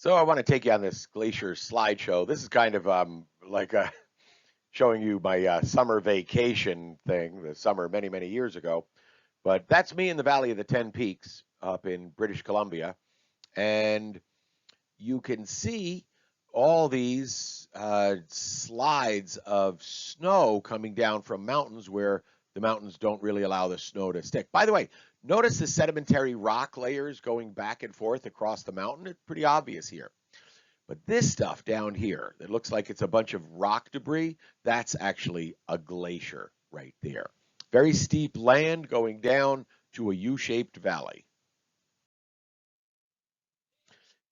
So I want to take you on this glacier slideshow. This is kind of like showing you my summer vacation thing, the summer many years ago. But that's me in the Valley of the Ten Peaks up in British Columbia. And you can see all these slides of snow coming down from mountains where the mountains don't really allow the snow to stick. By the way, notice the sedimentary rock layers going back and forth across the mountain. It's pretty obvious here. But this stuff down here that looks like it's a bunch of rock debris, that's actually a glacier right there. Very steep land going down to a U-shaped valley.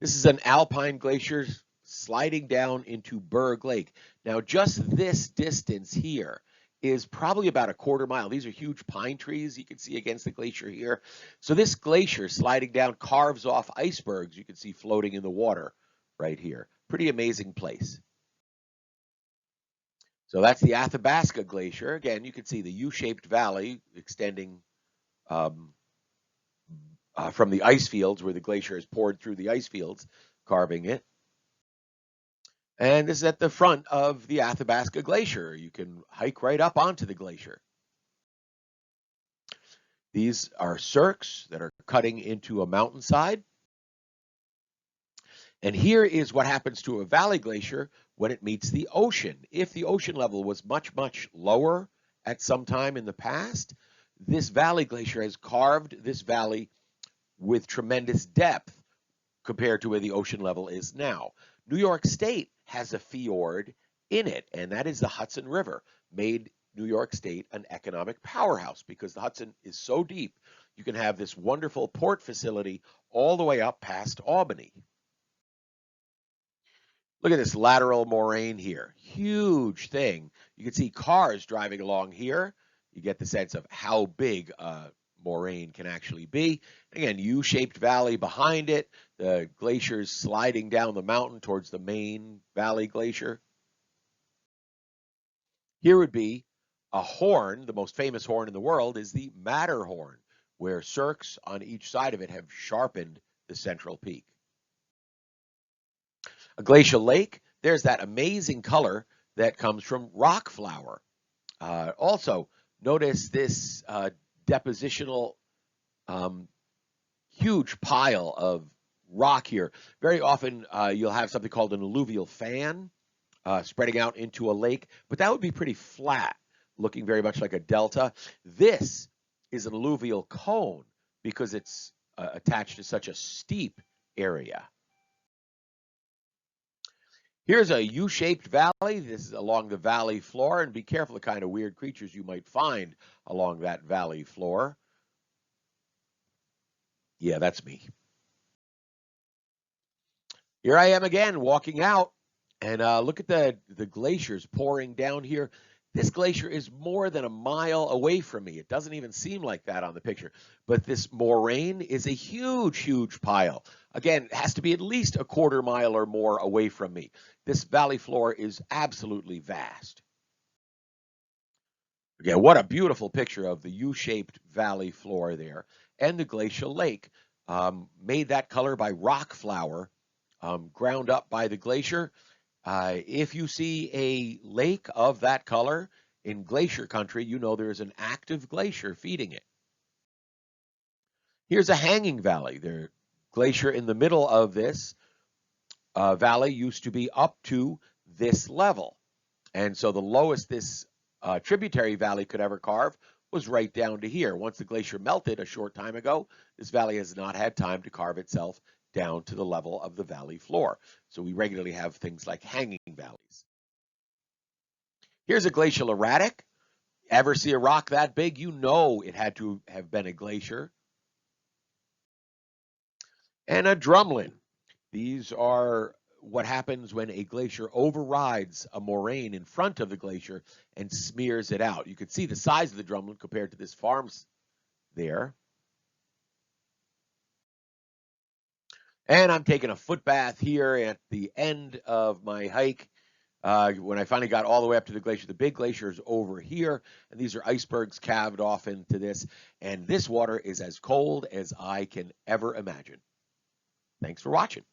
This is an alpine glacier sliding down into Berg Lake. Now, just this distance here is probably about a quarter mile. These are huge pine trees you can see against the glacier here. So this glacier sliding down carves off icebergs you can see floating in the water right here. Pretty amazing place. So that's the Athabasca Glacier. Again, you can see the U-shaped valley extending from the ice fields where the glacier has poured through the ice fields, carving it. And this is at the front of the Athabasca Glacier. You can hike right up onto the glacier. These are cirques that are cutting into a mountainside. And here is what happens to a valley glacier when it meets the ocean. If the ocean level was much lower at some time in the past, this valley glacier has carved this valley with tremendous depth compared to where the ocean level is now. New York State has a fjord in it, and that is the Hudson River, made New York State an economic powerhouse because the Hudson is so deep. You can have this wonderful port facility all the way up past Albany. Look at this lateral moraine here. Huge thing. You can see cars driving along here. You get the sense of how big a moraine can actually be. Again, U-shaped valley behind it. The glacier's sliding down the mountain towards the main valley glacier. Here would be a horn. The most famous horn in the world is the Matterhorn, where cirques on each side of it have sharpened the central peak. A glacial lake, there's that amazing color that comes from rock flour. Also, notice this depositional huge pile of rock here. Very often you'll have something called an alluvial fan spreading out into a lake, but that would be pretty flat, looking very much like a delta. This is an alluvial cone because it's attached to such a steep area. Here's a U-shaped valley. This is along the valley floor, and be careful the kind of weird creatures you might find along that valley floor. Yeah, that's me. Here I am again, walking out, and look at the glaciers pouring down here. This glacier is more than a mile away from me. It doesn't even seem like that on the picture. But this moraine is a huge pile. Again, it has to be at least a quarter mile or more away from me. This valley floor is absolutely vast. Again, what a beautiful picture of the U-shaped valley floor there. And the glacial lake, made that color by rock flour, ground up by the glacier. If you see a lake of that color in glacier country, you know there's an active glacier feeding it. Here's a hanging valley. The glacier in the middle of this valley used to be up to this level. And so the lowest this tributary valley could ever carve was right down to here. Once the glacier melted a short time ago, this valley has not had time to carve itself down to the level of the valley floor. So we regularly have things like hanging valleys. Here's a glacial erratic. Ever see a rock that big? You know it had to have been a glacier. And a drumlin. These are what happens when a glacier overrides a moraine in front of the glacier and smears it out. You can see the size of the drumlin compared to this farm's there. And I'm taking a foot bath here at the end of my hike. When I finally got all the way up to the glacier, the big glacier is over here, and these are icebergs calved off into this. And this water is as cold as I can ever imagine. Thanks for watching.